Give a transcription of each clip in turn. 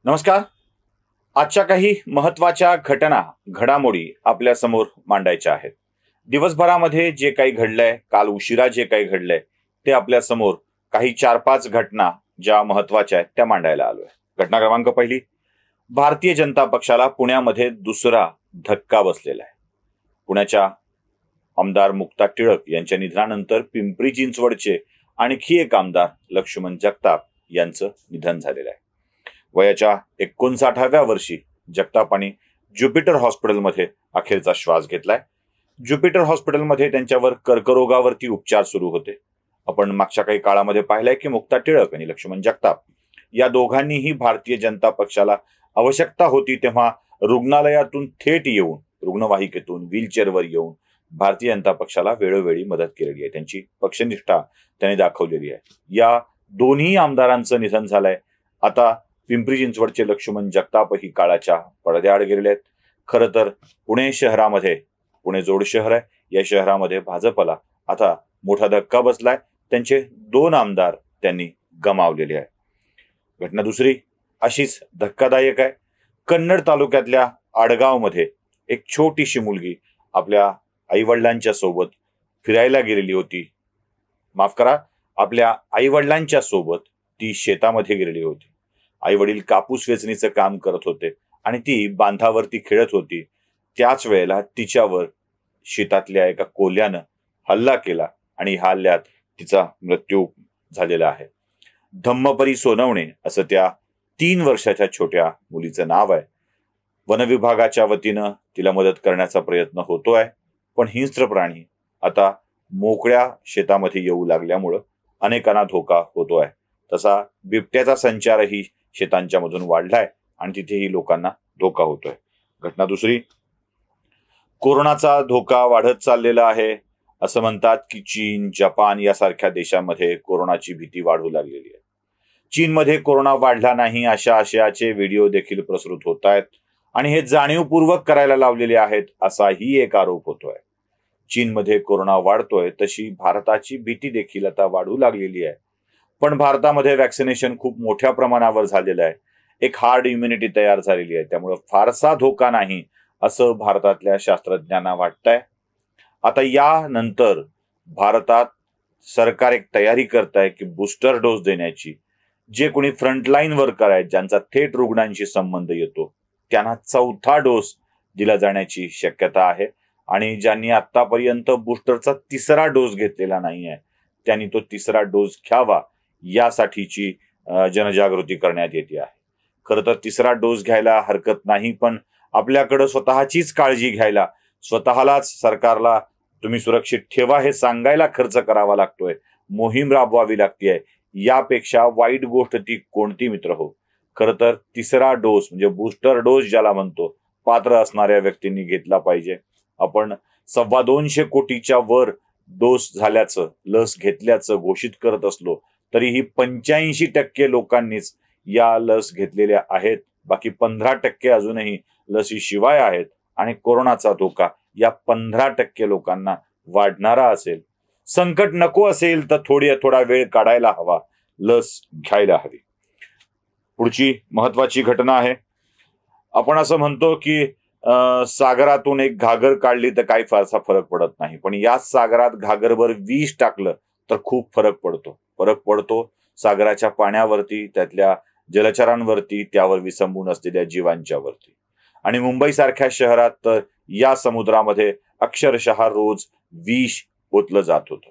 नमस्कार. आजच्या काही महत्त्वाच्या घटना घडामोडी आपल्या समोर मांडायच्या आहेत. दिवसभरामध्ये जे काही घडलंय, काल उशिरा जे काही घडलंय ते आपल्या समोर काही 4-5 घटना ज्या महत्त्वाच्या आहेत त्या मांडायला आलोय. घटना क्रमांक पहिली, भारतीय जनता पक्षाला पुण्यामध्ये दुसरा धक्का बसलेला आहे. पुण्याच्या आमदार मुक्ता टिळक यांच्या निधनानंतर पिंपरी चिंचवडचे आणखी एक आमदार लक्ष्मण जगताप यांचं निधन झालेलं आहे. वयाच्या 59व्या वर्षी जगतापांनी ज्युपिटर हॉस्पिटलमध्ये अखेरचा श्वास घेतलाय. ज्युपिटर हॉस्पिटलमध्ये त्यांच्यावर कर्करोगावरती उपचार सुरू होते. आपण मागच्या काही काळामध्ये पाहिलंय की मुक्ता टिळक आणि लक्ष्मण जगताप या दोघांनीही भारतीय जनता पक्षाला आवश्यकता होती तेव्हा रुग्णालयातून थेट येऊन, रुग्णवाहिकेतून व्हीलचेअरवर येऊन भारतीय जनता पक्षाला वेळोवेळी मदत केलेली आहे. त्यांची पक्षनिष्ठा त्यांनी दाखवलेली आहे. या दोन्ही आमदारांचं निधन झालंय. आता पिंपरी चिंचवडचे लक्ष्मण जगतापही काळाच्या पडद्याआड गेलेले आहेत. खरं तर पुणे शहरामध्ये, पुणे जोड शहर आहे, या शहरामध्ये भाजपला आता मोठा धक्का बसलाय. त्यांचे 2 आमदार त्यांनी गमावलेले आहे. घटना दुसरी अशीच धक्कादायक आहे. कन्नड तालुक्यातल्या आडगावमध्ये एक छोटीशी मुलगी आपल्या आईवडिलांच्या सोबत फिरायला गेलेली होती. माफ करा, आपल्या आईवडिलांच्या सोबत ती शेतामध्ये गेलेली होती. आई वडील कापूस वेचणीचं काम करत होते आणि ती बांधावरती खेळत होती. त्याच वेळेला तिच्यावर शेतातल्या एका कोल्ह्यानं हल्ला केला आणि ह्या हल्ल्यात तिचा मृत्यू झालेला आहे. धम्मपरी सोनवणे असं त्या 3 वर्षाच्या छोट्या मुलीचं नाव आहे. वनविभागाच्या वतीनं तिला मदत करण्याचा प्रयत्न होतोय, पण हिंस्त्र प्राणी आता मोकळ्या शेतामध्ये येऊ लागल्यामुळं अनेकांना धोका होतोय. तसा बिबट्याचा संचारही शेतांच्या मधून वाढलाय आणि तिथेही लोकांना धोका होतोय. घटना दुसरी, कोरोनाचा धोका वाढत चाललेला आहे. असं म्हणतात की चीन, जपान यासारख्या देशांमध्ये कोरोनाची भीती वाढू लागलेली आहे. चीनमध्ये कोरोना वाढला नाही अशा आशयाचे व्हिडिओ देखील प्रसृत होत आहेत आणि हे जाणीवपूर्वक करायला लावलेले आहेत असाही एक आरोप होतोय. चीनमध्ये कोरोना वाढतोय तशी भारताची भीती देखील आता वाढू लागलेली आहे. पण भारतामध्ये वॅक्सिनेशन खूप मोठ्या प्रमाणावर झालेलं आहे. एक हार्ड इम्युनिटी तयार झालेली आहे. त्यामुळे फारसा धोका नाही असं भारतातल्या शास्त्रज्ञांना वाटतंय. आता यानंतर भारतात सरकार एक तयारी करत आहे की बूस्टर डोस देण्याची. जे कोणी फ्रंटलाईन वर्कर आहेत, ज्यांचा थेट रुग्णांशी संबंध येतो, त्यांना 4था डोस दिला जाण्याची शक्यता आहे आणि ज्यांनी आतापर्यंत बूस्टरचा 3रा डोस घेतलेला नाहीये त्यांनी तो 3रा डोस घ्यावा यासाठीची जनजागृती करण्यात येते आहे. खरं तर 3रा डोस घ्यायला हरकत नाही, पण आपल्याकडं स्वतःचीच काळजी घ्यायला, स्वतःलाच सरकारला तुम्ही सुरक्षित ठेवा हे सांगायला खर्च करावा लागतोय, मोहीम राबवावी लागतेय. यापेक्षा वाईट गोष्ट ती कोणती मित्र हो. खरं तर 3रा डोस म्हणजे बूस्टर डोस ज्याला म्हणतो, पात्र असणाऱ्या व्यक्तींनी घेतला पाहिजे. आपण 225 कोटीच्या वर डोस झाल्याचं, लस घेतल्याचं घोषित करत असलो तरीही 85% लोकांनीच या लस घेतलेल्या आहेत. बाकी 15% अजूनही लसीशिवाय आहेत आणि कोरोनाचा धोका या 15% लोकांना वाढणारा असेल. संकट नको असेल तर थोडा वेळ काढायला हवा, लस घ्यायला हवी. पुढची महत्वाची घटना आहे. आपण असं म्हणतो की सागरातून एक घागर काढली तर काही फारसा फरक पडत नाही, पण याच सागरात घागरभर विष टाकलं तर खूप फरक पडतो. सागराच्या पाण्यावरती, त्यातल्या जलचरांवरती, त्यावर विसंबून असलेल्या जीवांच्या वरती. आणि मुंबईसारख्या शहरात तर या समुद्रामध्ये अक्षरशः रोज विष ओतलं जात होतं.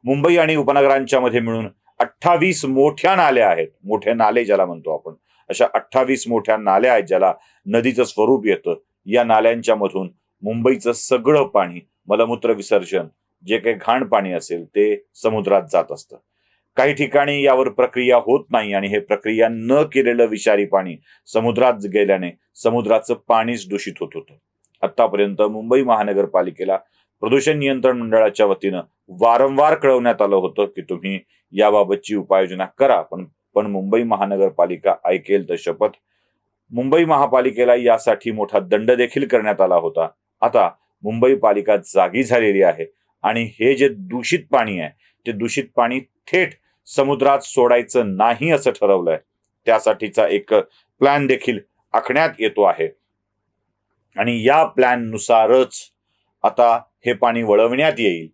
मुंबई आणि उपनगरांच्या मध्ये मिळून 28 मोठ्या नाल्या आहेत. मोठे नाले ज्याला म्हणतो आपण, अशा 28 मोठ्या नाल्या आहेत ज्याला नदीचं स्वरूप येतं. या नाल्यांच्या मधून मुंबईचं सगळं पाणी, मलमूत्र विसर्जन, जे काही घाण पाणी असेल ते समुद्रात जात असतं. काही ठिकाणी यावर प्रक्रिया होत नाही आणि हे प्रक्रिया न केलेलं विषारी पाणी समुद्रात गेल्याने समुद्राचं पाणीच दूषित होत होतं. आतापर्यंत मुंबई महानगरपालिकेला प्रदूषण नियंत्रण मंडळाच्या वतीनं वारंवार कळवण्यात आलं होतं की तुम्ही याबाबतची उपाययोजना करा, पण मुंबई महानगरपालिका ऐकेल तर शपथ. मुंबई महापालिकेला यासाठी मोठा दंड देखील करण्यात आला होता. आता मुंबई पालिका जागी झालेली आहे आणि हे जे दूषित पाणी आहे ते दूषित पाणी थेट समुद्रात सोडायचं नाही असं ठरवलंय. त्यासाठीचा एक प्लॅन देखील आखण्यात येतो आहे आणि या प्लॅन नुसारच आता हे पाणी वळवण्यात येईल,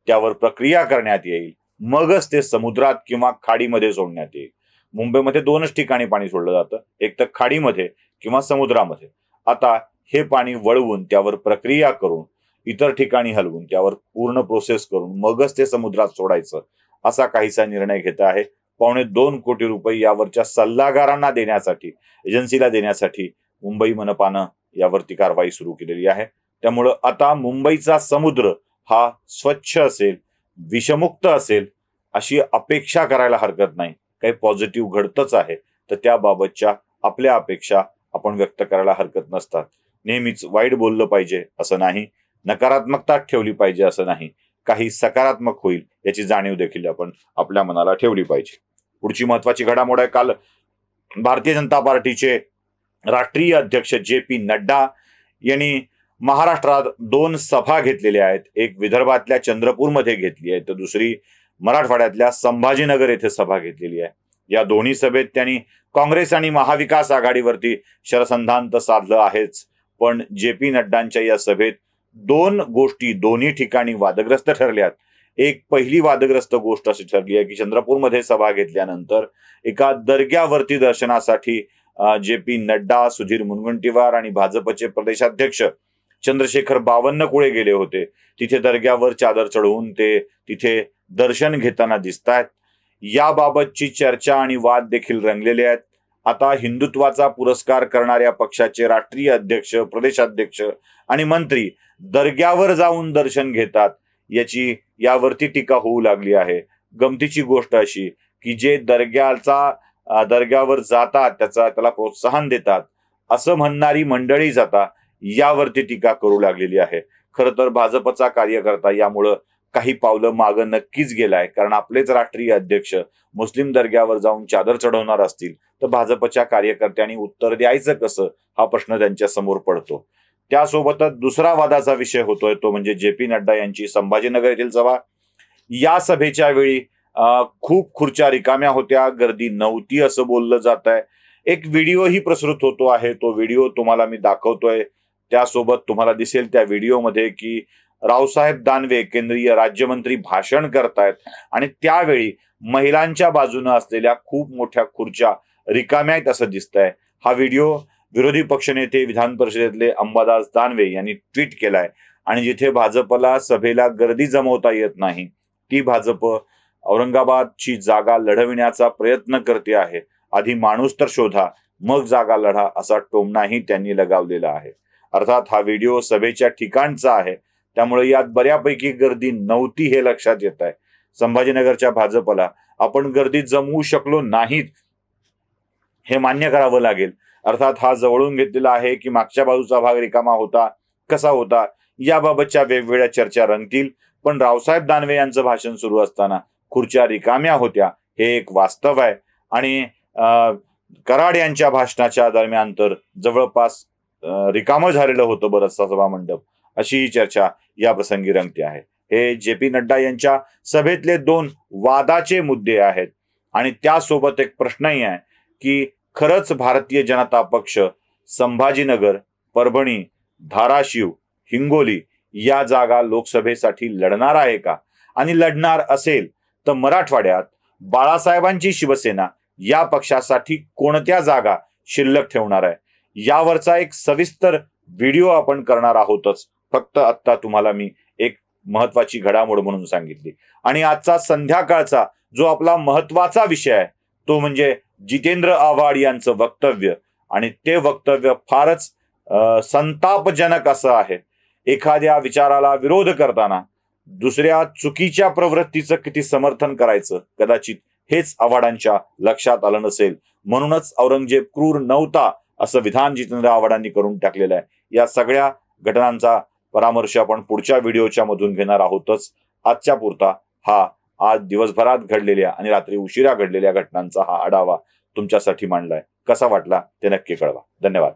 त्यावर प्रक्रिया करण्यात येईल, मगच ते समुद्रात किंवा खाडीमध्ये सोडण्यात येईल. मुंबईमध्ये 2च ठिकाणी पाणी सोडलं जातं, एक तर खाडीमध्ये किंवा समुद्रामध्ये. आता हे पाणी वळवून त्यावर प्रक्रिया करून इतर ठिकाणी हलवून त्यावर पूर्ण प्रोसेस करून मगच ते समुद्रात सोडायचं, असा काहीसा निर्णय घेत आहे. 2.25 कोटी रुपये यावरच्या सल्लागारांना देण्यासाठी, एजन्सीला देण्यासाठी मुंबई मनपानं यावरती कारवाई सुरू केलेली आहे. त्यामुळं आता मुंबईचा समुद्र हा स्वच्छ असेल, विषमुक्त असेल अशी अपेक्षा करायला हरकत नाही. काही पॉझिटिव्ह घडतच आहे, तर त्याबाबतच्या आपल्या अपेक्षा आपण व्यक्त करायला हरकत नसतात. नेहमीच वाईट बोललं पाहिजे असं नाही, नकारात्मकता ठेवली पाहिजे असं नाही, काही सकारात्मक होईल याची जाणीव देखील आपण आपल्या मनाला ठेवली पाहिजे. पुढची महत्वाची घडामोड आहे, काल भारतीय जनता पार्टीचे राष्ट्रीय अध्यक्ष जे.पी. नड्डा यांनी महाराष्ट्रात 2 सभा घेतलेल्या आहेत. एक विदर्भातल्या चंद्रपूरमध्ये घेतली आहे, तर दुसरी मराठवाड्यातल्या संभाजीनगर येथे सभा घेतलेली आहे. या दोन्ही सभेत त्यांनी काँग्रेस आणि महाविकास आघाडीवरती शरसंधान तर साधलं आहेच, पण जे.पी. नड्डांच्या या सभेत 2 गोष्टी दोन्ही ठिकाणी वादग्रस्त ठरल्यात. एक पहिली वादग्रस्त गोष्ट अशी ठरली आहे की चंद्रपूरमध्ये सभा घेतल्यानंतर एका दर्ग्यावरती दर्शनासाठी जे.पी. नड्डा, सुधीर मुनगंटीवार आणि भाजपचे प्रदेशाध्यक्ष चंद्रशेखर बावन्नकुळे गेले होते. तिथे दर्ग्यावर चादर चढवून ते तिथे दर्शन घेताना दिसतायत. याबाबतची चर्चा आणि वाद देखील रंगलेले आहेत. आता हिंदुत्वाचा पुरस्कार करणाऱ्या पक्षाचे राष्ट्रीय अध्यक्ष, प्रदेशाध्यक्ष आणि मंत्री दर्ग्यावर जाऊन दर्शन घेतात यावरती टीका होऊ लागली आहे. गमतीची गोष्ट अशी की जे दर्ग्यावर जातात त्याला प्रोत्साहन देतात असं म्हणणारी मंडळी जाता यावरती टीका करू लागलेली आहे. खरं तर भाजपचा कार्यकर्ता यामुळं काही पावलं मागं नक्कीच गेलाय, कारण आपलेच राष्ट्रीय अध्यक्ष मुस्लिम दर्ग्यावर जाऊन चादर चढवणार असतील तर भाजपच्या कार्यकर्त्यांनी उत्तर द्यायचं कसं, हा प्रश्न त्यांच्या समोर पडतो. त्यासोबतच दुसरा वादाचा विषय होतोय तो म्हणजे जे.पी. नड्डा यांची संभाजीनगर येथील सभा. या सभेच्या वेळी खूप खुर्च्या रिकाम्या होत्या, गर्दी नव्हती असं बोललं जात आहे. एक व्हिडिओही प्रसृत होतो आहे, तो व्हिडिओ तुम्हाला मी दाखवतोय. त्यासोबत तुम्हाला दिसेल त्या व्हिडिओमध्ये की रावसाहेब दानवे केंद्रीय राज्यमंत्री भाषण करतायत आणि त्यावेळी महिलांच्या बाजूने असलेल्या खूप मोठ्या खुर्च्या रिकाम्या आहेत असं दिसतंय. हा व्हिडिओ विरोधी पक्षनेते विधान परिषदेतले अंबादास दानवे यांनी ट्विट केलाय आणि जिथे भाजपला सभेला गर्दी जमवता येत नाही, ती भाजप औरंगाबादची जागा लढविण्याचा प्रयत्न करते आहे. आधी माणूस तर शोधा, मग जागा लढा, असा टोमणाही त्यांनी लगावलेला आहे. अर्थात हा व्हिडिओ सभेच्या ठिकाणचा आहे, त्यामुळे यात बऱ्यापैकी गर्दी नव्हती हे लक्षात येत आहे. संभाजीनगरच्या भाजपला आपण गर्दी जमवू शकलो नाहीत हे मान्य करावं लागेल. अर्थात हा जवळून घेतलेला आहे की मागच्या बाजूचा भाग रिकामा होता, कसा होता, याबाबतच्या वेगवेगळ्या चर्चा रंगतील. पण रावसाहेब दानवे यांचं भाषण सुरू असताना खुर्च्या रिकाम्या होत्या हे एक वास्तव आहे आणि कराड यांच्या भाषणाच्या दरम्यान तर जवळपास रिकामं झालेलं होतं बरंचसा सभामंडप, अशी चर्चा या प्रसंगी रंगते आहे. हे जे.पी. नड्डा यांच्या सभेतले 2 वादाचे मुद्दे आहेत आणि त्यासोबत एक प्रश्नही आहे की खरंच भारतीय जनता पक्ष संभाजीनगर, परभणी, धाराशिव, हिंगोली या जागा लोकसभेसाठी लढणार आहे का, आणि लढणार असेल तर मराठवाड्यात बाळासाहेबांची शिवसेना या पक्षासाठी कोणत्या जागा शिल्लक ठेवणार आहे, यावरचा एक सविस्तर व्हिडिओ आपण करणार आहोतच. फक्त आता तुम्हाला मी एक महत्वाची घडामोड म्हणून सांगितली. आणि आजचा संध्याकाळचा जो आपला महत्वाचा विषय आहे तो म्हणजे जितेंद्र आव्हाड यांचं वक्तव्य, आणि ते वक्तव्य फारच संतापजनक असं आहे. एखाद्या विचाराला विरोध करताना दुसऱ्या चुकीच्या प्रवृत्तीचं किती समर्थन करायचं, कदाचित हेच आव्हाडांच्या लक्षात आलं नसेल. म्हणूनच औरंगजेब क्रूर नव्हता असं विधान जितेंद्र आव्हाडांनी करून टाकलेलं आहे. या सगळ्या घटनांचा परामर्श आपण पुढच्या व्हिडिओच्या मधून घेणार आहोतच. आजच्या पुरता हा आज दिवसभरात घडलेल्या आणि रात्री उशिरा घडलेल्या घटनांचा हा आढावा तुमच्यासाठी मांडलाय. कसा वाटला ते नक्की कळवा. धन्यवाद.